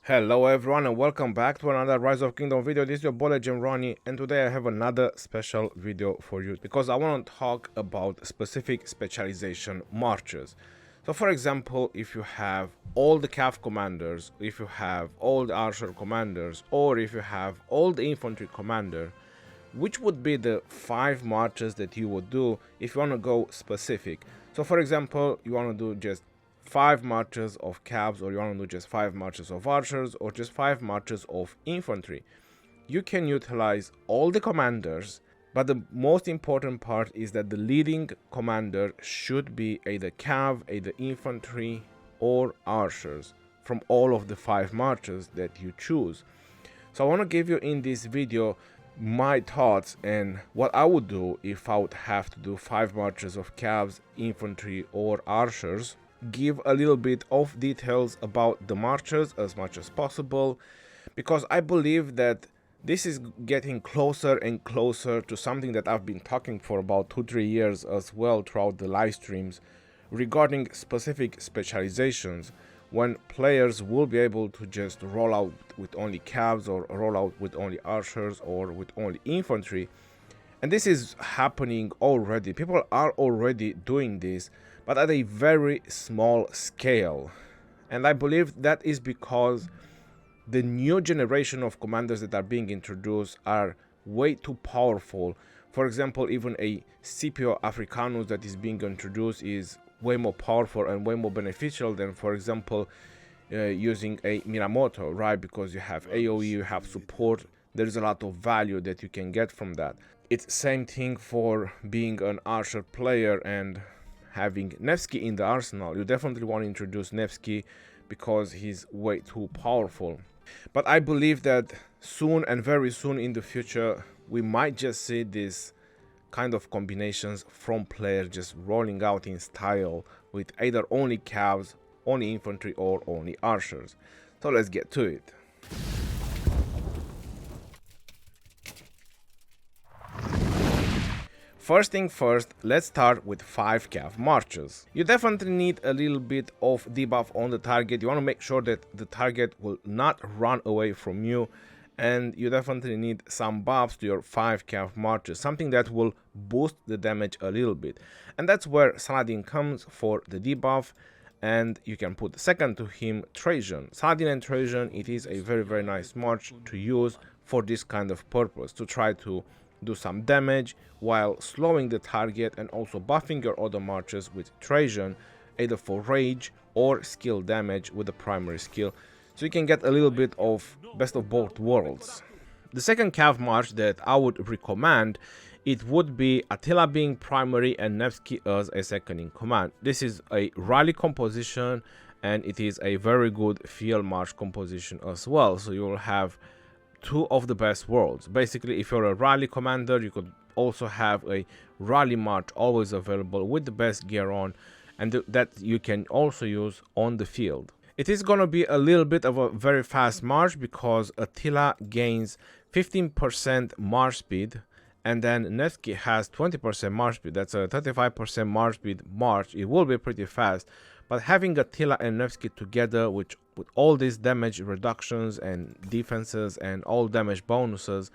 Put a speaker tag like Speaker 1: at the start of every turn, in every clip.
Speaker 1: Hello everyone and welcome back to another Rise of Kingdom video. This is your boy Legend Ronnie, and today I have another special video for you because I want to talk about specific specialization marches. So for example, if you have all the cav commanders, if you have all the archer commanders, or if you have all the infantry commander, which would be the 5 marches that you would do if you want to go specific? So for example, you want to do just 5 marches of cabs, or you want to do just 5 marches of archers, or just 5 marches of infantry. You can utilize all the commanders, but the most important part is that the leading commander should be either cav, either infantry, or archers from all of the 5 marches that you choose. So I want to give you in this video my thoughts and what I would do if I would have to do 5 marches of cabs, infantry, or archers. Give a little bit of details about the marches as much as possible, because I believe that this is getting closer and closer to something that I've been talking for about 2-3 years as well throughout the live streams regarding specific specializations, when players will be able to just roll out with only cabs, or roll out with only archers, or with only infantry. And this is happening already. People are already doing this, but at a very small scale. And I believe that is because the new generation of commanders that are being introduced are way too powerful. For example, even a Scipio Africanus that is being introduced is way more powerful and way more beneficial than, for example, using a Minamoto, right? Because you have AoE, you have support, there's a lot of value that you can get from that. It's same thing for being an archer player and having Nevsky in the arsenal. You definitely want to introduce Nevsky because he's way too powerful. But I believe that soon, and very soon in the future, we might just see this kind of combinations from players just rolling out in style with either only cabs, only infantry, or only archers. So let's get to it. First thing first, let's start with 5 cav marches. You definitely need a little bit of debuff on the target. You want to make sure that the target will not run away from you, and you definitely need some buffs to your 5 cav marches, something that will boost the damage a little bit. And that's where Saladin comes for the debuff, and you can put second to him Trajan. Saladin and Trajan, it is a very nice march to use for this kind of purpose, to try to do some damage while slowing the target, and also buffing your other marches with Trajan, either for rage or skill damage with the primary skill, so you can get a little bit of best of both worlds. The second cav march that I would recommend, it would be Attila being primary and Nevsky as a second in command. This is a rally composition, and it is a very good field march composition as well, so you will have 2 of the best worlds. Basically, if you're a rally commander, you could also have a rally march always available with the best gear on, and that you can also use on the field. It is gonna be a little bit of a very fast march because Attila gains 15% march speed, and then Nevsky has 20% march speed. That's a 35% march speed march. It will be pretty fast, but having Attila and Nevsky together, with all these damage reductions and defenses and all damage bonuses,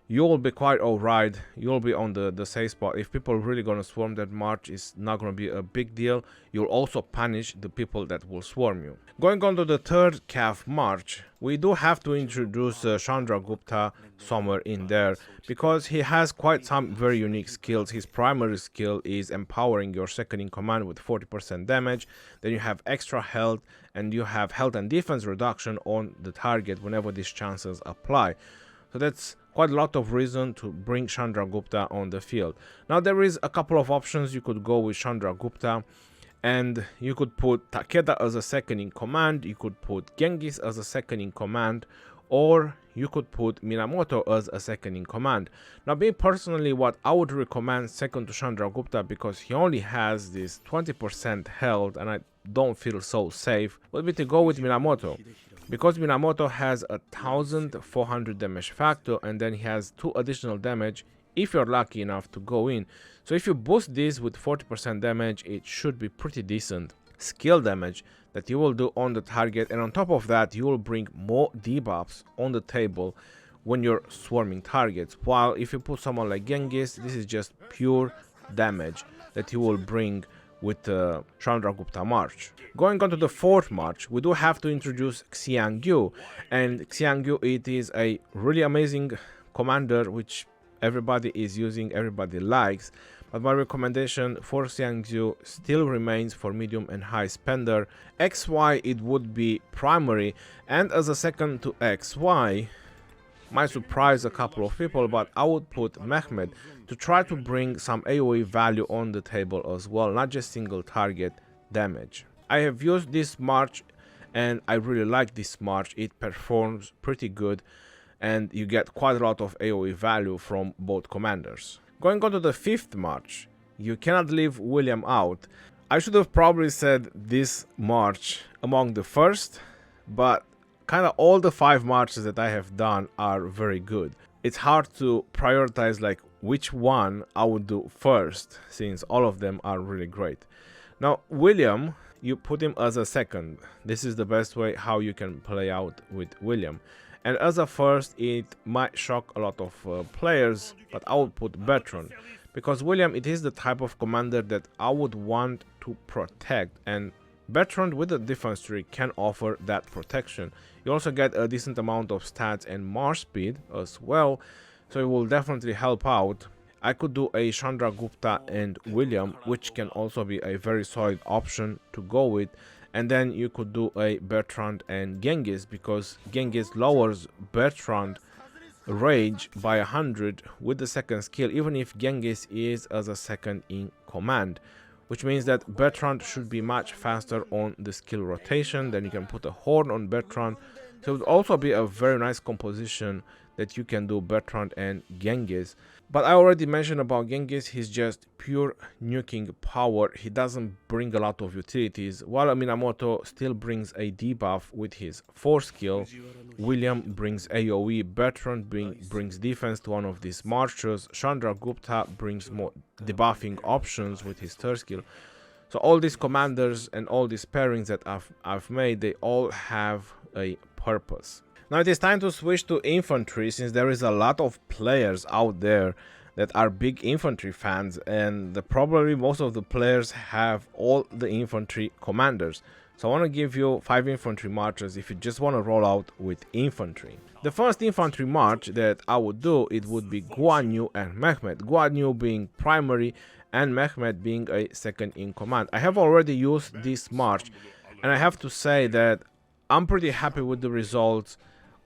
Speaker 1: you will be quite alright. You'll be on the safe spot. If people are really gonna swarm that march, it's not gonna be a big deal. You'll also punish the people that will swarm you. Going on to the third cav march, we do have to introduce Chandragupta somewhere in there, because he has quite some very unique skills. His primary skill is empowering your second in command with 40% damage. Then you have extra health, and you have health and defense reduction on the target whenever these chances apply. So that's quite a lot of reason to bring Chandragupta on the field. Now there is a couple of options. You could go with Chandragupta, and you could put Takeda as a second in command, you could put Genghis as a second in command, or you could put Minamoto as a second in command. Now, me personally, what I would recommend second to Chandragupta, because he only has this 20% health and I don't feel so safe, would be to go with Minamoto, because Minamoto has 1400 damage factor, and then he has 2 additional damage if you're lucky enough to go in. So if you boost this with 40% damage, it should be pretty decent. skill damage that you will do on the target, and on top of that you will bring more debuffs on the table when you're swarming targets. While if you put someone like Genghis, this is just pure damage that you will bring with the Chandragupta March. Going on to the fourth march, we do have to introduce Xiangyu, and Xiangyu, it is a really amazing commander which everybody is using, everybody likes, but my recommendation for Xiangyu still remains for medium and high spender. XY it would be primary, and as a second to XY might surprise a couple of people, but I would put Mehmed to try to bring some AoE value on the table as well, not just single target damage. I have used this march and I really like this march. It performs pretty good and you get quite a lot of AoE value from both commanders. Going on to the fifth march, you cannot leave William out. I should have probably said this march among the first, but kind of all the 5 marches that I have done are very good. It's hard to prioritize like which one I would do first, since all of them are really great. Now William, you put him as a second. This is the best way how you can play out with William. And as a first, it might shock a lot of players, but I would put Bertrand, because William, it is the type of commander that I would want to protect, and Bertrand with the defense tree can offer that protection. You also get a decent amount of stats and march speed as well, so it will definitely help out. I could do a Chandragupta and William, which can also be a very solid option to go with. And then you could do a Bertrand and Genghis, because Genghis lowers Bertrand rage by 100 with the second skill, even if Genghis is as a second in command, which means that Bertrand should be much faster on the skill rotation. Then you can put a horn on Bertrand, so it would also be a very nice composition that you can do Bertrand and Genghis. But I already mentioned about Genghis, he's just pure nuking power. He doesn't bring a lot of utilities, while Minamoto still brings a debuff with his 4 skill. William brings AoE, Bertrand brings defense to one of these marches, Chandragupta brings more debuffing options with his 3rd skill. So all these commanders and all these pairings that I've made, they all have a purpose. Now it is time to switch to infantry, since there is a lot of players out there that are big infantry fans, and probably most of the players have all the infantry commanders. So I want to give you 5 infantry marches if you just want to roll out with infantry. The first infantry march that I would do, it would be Guan Yu and Mehmed. Guan Yu being primary and Mehmed being a second in command. I have already used this march, and I have to say that I'm pretty happy with the results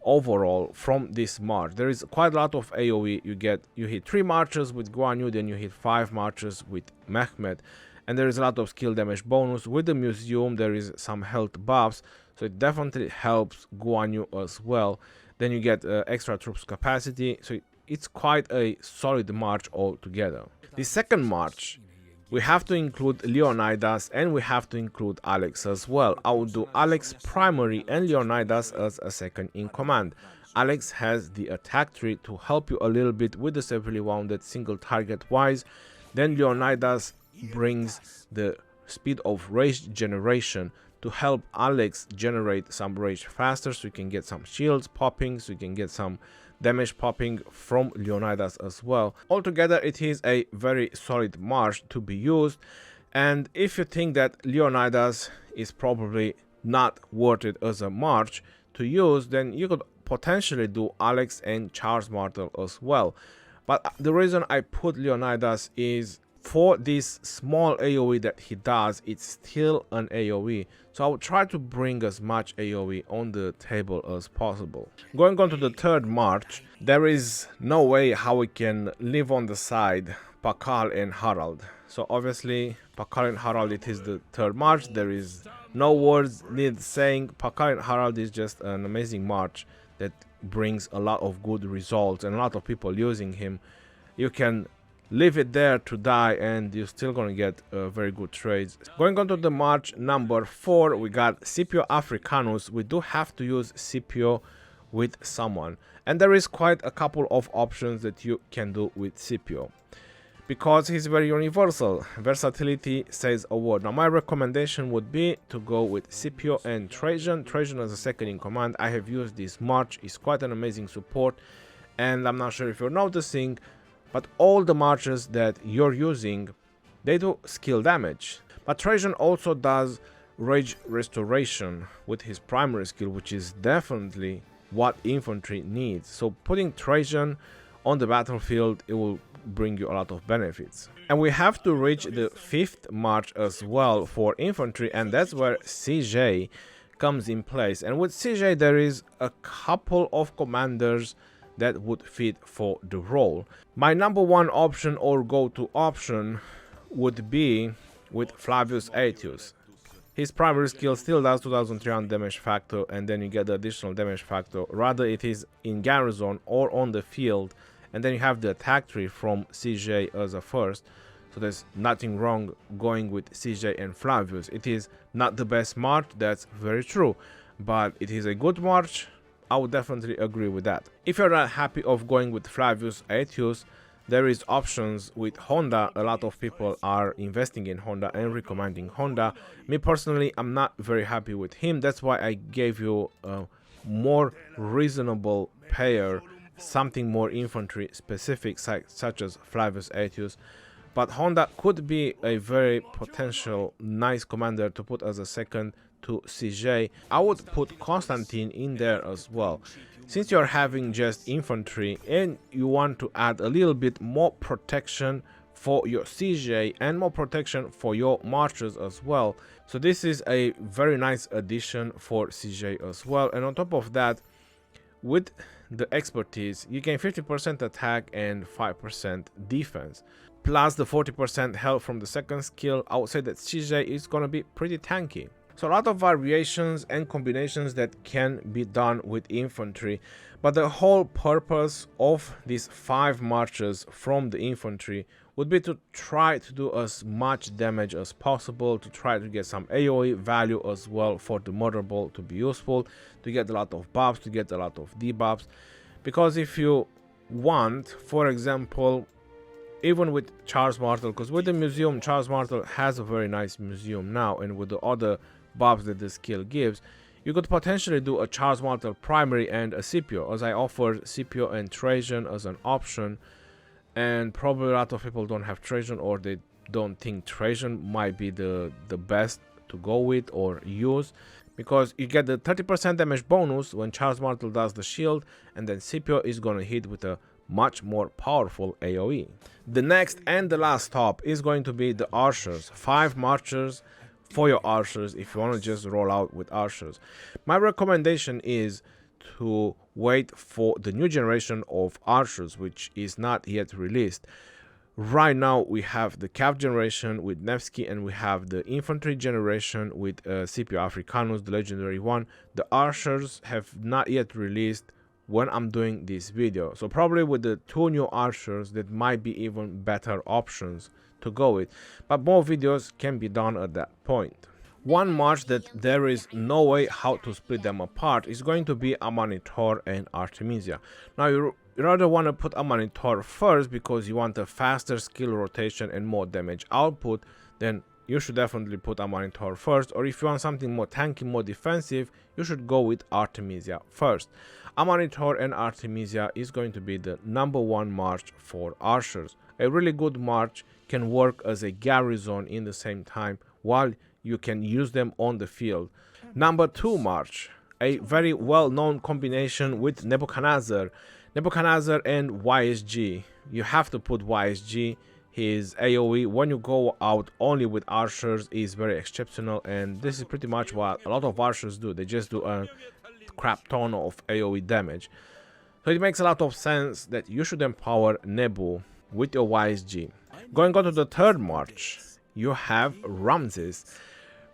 Speaker 1: overall from this march. There is quite a lot of AoE. You hit 3 marches with Guan Yu, then you hit 5 marches with Mehmed, and there is a lot of skill damage bonus. With the museum there is some health buffs, so it definitely helps Guan Yu as well. Then you get extra troops capacity, so it's quite a solid march altogether. The second march, we have to include Leonidas and we have to include Alex as well. I would do Alex primary and Leonidas as a second in command. Alex has the attack tree to help you a little bit with the severely wounded single target wise. Then Leonidas brings the speed of rage generation to help Alex generate some rage faster, so you can get some shields popping, so you can get some damage popping from Leonidas as well. Altogether it is a very solid march to be used, and if you think that Leonidas is probably not worth it as a march to use, then you could potentially do Alex and Charles Martel as well. But the reason I put Leonidas is for this small AoE that he does, it's still an AoE, so I will try to bring as much AoE on the table as possible. Going on to the third march, there is no way how we can leave on the side Pakal and Harald. So obviously Pakal and Harald, it is the third march. There is no words need saying. Pakal and Harald is just an amazing march that brings a lot of good results and a lot of people using him. You can leave it there to die and you're still gonna get very good trades. Going on to the march number 4, we got Scipio Africanus. We do have to use Scipio with someone, and there is quite a couple of options that you can do with Scipio. because he's very universal. Versatility says a word. Now my recommendation would be to go with Scipio and Trajan. Trajan as a second in command. I have used this March, is quite an amazing support, and I'm not sure if you're noticing, but all the marches that you're using, they do skill damage. But Trajan also does rage restoration with his primary skill, which is definitely what infantry needs. So putting Trajan on the battlefield, it will bring you a lot of benefits. And we have to reach the 5th march as well for infantry, and that's where CJ comes in place. And with CJ there is a couple of commanders that would fit for the role. My number one option or go-to option would be with Flavius Aetius. His primary skill still does 2300 damage factor, and then you get the additional damage factor, rather it is in garrison or on the field. And then you have the attack tree from CJ as a first, so there's nothing wrong going with CJ and Flavius. It is not the best march, that's very true, but it is a good march. I would definitely agree with that. If you're not happy of going with Flavius Aetius, there is options with Honda. A lot of people are investing in Honda and recommending Honda. Me personally, I'm not very happy with him. That's why I gave you a more reasonable pair, something more infantry specific, such as Flavius Aetius. But Honda could be a very potential nice commander to put as a second to CJ. I would put Constantine in there as well. Since you're having just infantry and you want to add a little bit more protection for your CJ and more protection for your marches as well. So this is a very nice addition for CJ as well. And on top of that, with the expertise, you gain 50% attack and 5% defense, plus the 40% health from the second skill. I would say that CJ is going to be pretty tanky. So a lot of variations and combinations that can be done with infantry, but the whole purpose of these 5 marches from the infantry would be to try to do as much damage as possible, to try to get some AoE value as well for the murder ball to be useful, to get a lot of buffs, to get a lot of debuffs. Because if you want, for example, even with Charles Martel, because with the museum, Charles Martel has a very nice museum now, and with the other buffs that the skill gives, you could potentially do a Charles Martel primary and a Scipio, as I offered Scipio and Trajan as an option. And probably a lot of people don't have Trajan, or they don't think Trajan might be the best to go with or use, because you get the 30% damage bonus when Charles Martel does the shield, and then Scipio is gonna hit with a much more powerful AoE. The next and the last stop is going to be the archers. 5 marchers for your archers if you want to just roll out with archers. My recommendation is to wait for the new generation of archers, which is not yet released. Right now we have the Cav generation with Nevsky, and we have the infantry generation with Scipio Africanus, the legendary one. The archers have not yet released when I'm doing this video, so probably with the 2 new archers that might be even better options to go with, but more videos can be done at that point. One march that there is no way how to split them apart is going to be Amanitor and Artemisia. Now you rather want to put Amanitor first because you want a faster skill rotation and more damage output, then you should definitely put Amanitor first. Or if you want something more tanky, more defensive, you should go with Artemisia first. Amanitor and Artemisia is going to be the #1 march for archers. A really good march can work as a garrison in the same time, while you can use them on the field. #2 march, a very well-known combination with Nebuchadnezzar and YSG. You have to put YSG. His AoE when you go out only with archers is very exceptional, and this is pretty much what a lot of archers do. They just do a crap ton of AoE damage. So it makes a lot of sense that you should empower Nebu with your YSG. Going on to the 3rd march, you have Ramses.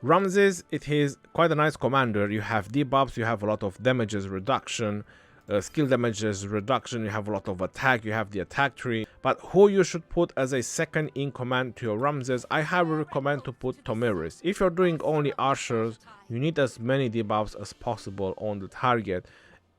Speaker 1: Ramses, it is quite a nice commander. You have debuffs, you have a lot of damages reduction, skill damages reduction, you have a lot of attack, you have the attack tree. But who you should put as a second in command to your Ramses, I highly recommend to put Tomiris. If you're doing only archers, you need as many debuffs as possible on the target,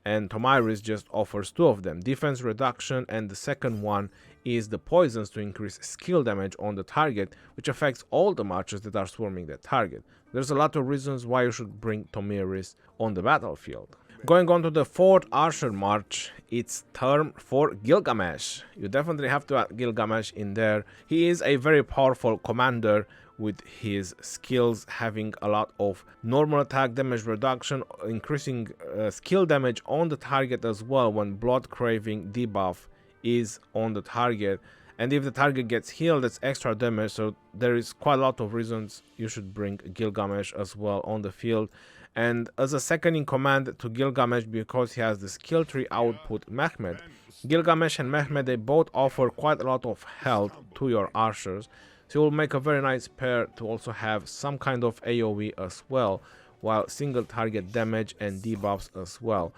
Speaker 1: and Tomiris just offers 2 of them, defense reduction, and the second one is the poisons to increase skill damage on the target, which affects all the marches that are swarming that target. There's a lot of reasons why you should bring Tomiris on the battlefield. Going on to the 4th Archer March, it's term for Gilgamesh. You definitely have to add Gilgamesh in there. He is a very powerful commander with his skills having a lot of normal attack damage reduction, increasing skill damage on the target as well when blood craving debuff is on the target. And if the target gets healed, that's extra damage, so there is quite a lot of reasons you should bring Gilgamesh as well on the field. And as a second in command to Gilgamesh, because he has the skill tree, I would put Mehmed. Gilgamesh and Mehmed, they both offer quite a lot of health to your archers, so it will make a very nice pair to also have some kind of AoE as well, while single target damage and debuffs as well.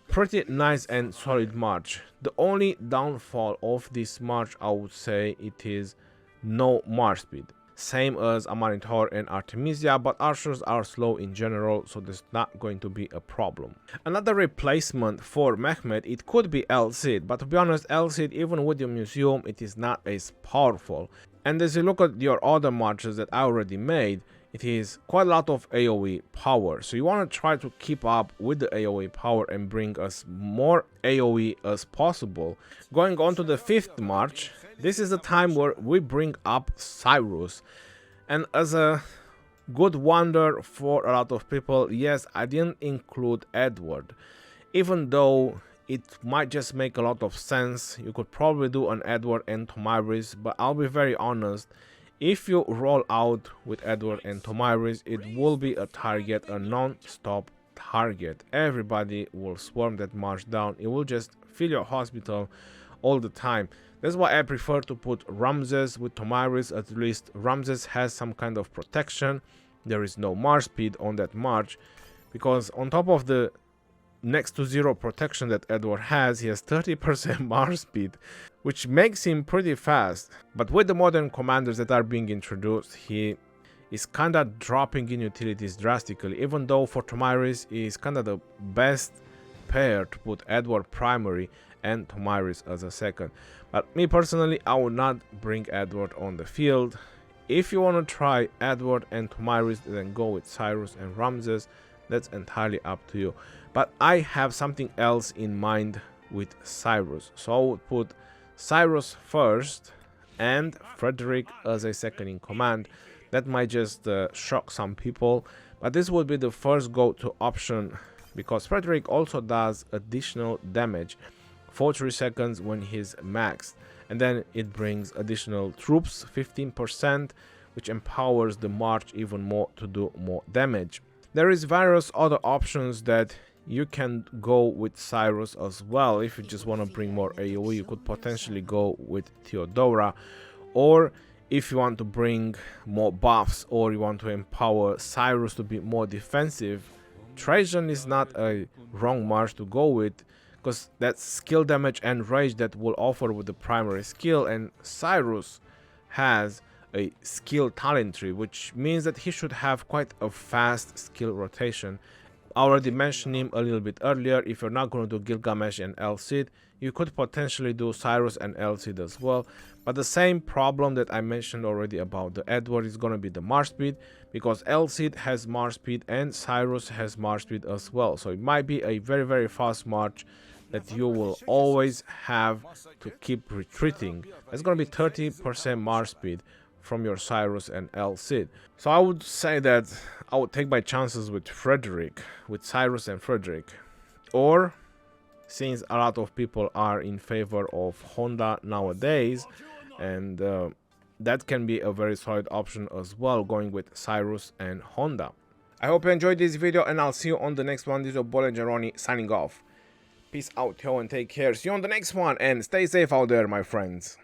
Speaker 1: Pretty nice and solid march. The only downfall of this march, I would say, it is no march speed. Same as Amanitor and Artemisia, but archers are slow in general, so there's not going to be a problem. Another replacement for Mehmed, it could be El Cid, but to be honest, El Cid, even with the museum, it is not as powerful. And as you look at your other marches that I already made, it is quite a lot of AoE power, so you want to try to keep up with the AoE power and bring us more AoE as possible. Going on to the 5th March, this is the time where we bring up Cyrus, and as a good wonder for a lot of people, yes, I didn't include Edward, even though it might just make a lot of sense. You could probably do an Edward and Tomiris, but I'll be very honest, if you roll out with Edward and Tomiris, it will be a target, a non-stop target. Everybody will swarm that march down. It will just fill your hospital all the time. That's why I prefer to put Ramses with Tomiris. At least Ramses has some kind of protection. There is no march speed on that march, because on top of the next to zero protection that Edward has, he has 30% march speed, which makes him pretty fast. But with the modern commanders that are being introduced, he is kinda dropping in utilities drastically, even though for Tomiris is kinda the best pair to put Edward primary and Tomiris as a second. But me personally, I would not bring Edward on the field. If you want to try Edward and Tomiris, then go with Cyrus and Ramses. That's entirely up to you. But I have something else in mind with Cyrus, so I would put Cyrus first and Frederick as a second in command. That might just shock some people, but this would be the first go-to option, because Frederick also does additional damage for 3 seconds when he's maxed, and then it brings additional troops 15%, which empowers the march even more to do more damage. There is various other options that you can go with Cyrus as well. If you just want to bring more AoE, you could potentially go with Theodora, or if you want to bring more buffs or you want to empower Cyrus to be more defensive, Trajan is not a wrong march to go with, because that's skill damage and rage that will offer with the primary skill, and Cyrus has a skill talent tree, which means that he should have quite a fast skill rotation. I already mentioned him a little bit earlier. If you're not going to do Gilgamesh and El Cid, you could potentially do Cyrus and El Cid as well, but the same problem that I mentioned already about the Edward is going to be the march speed, because El Cid has march speed and Cyrus has march speed as well, so it might be a very fast march that you will always have to keep retreating. It's going to be 30% march speed from your Cyrus and El Cid. So I would say that I would take my chances with Frederick, with Cyrus and Frederick. Or, since a lot of people are in favor of Honda nowadays, and that can be a very solid option as well, going with Cyrus and Honda. I hope you enjoyed this video, and I'll see you on the next one. This is your boy Jeroni signing off. Peace out, yo, and take care. See you on the next one, and stay safe out there, my friends.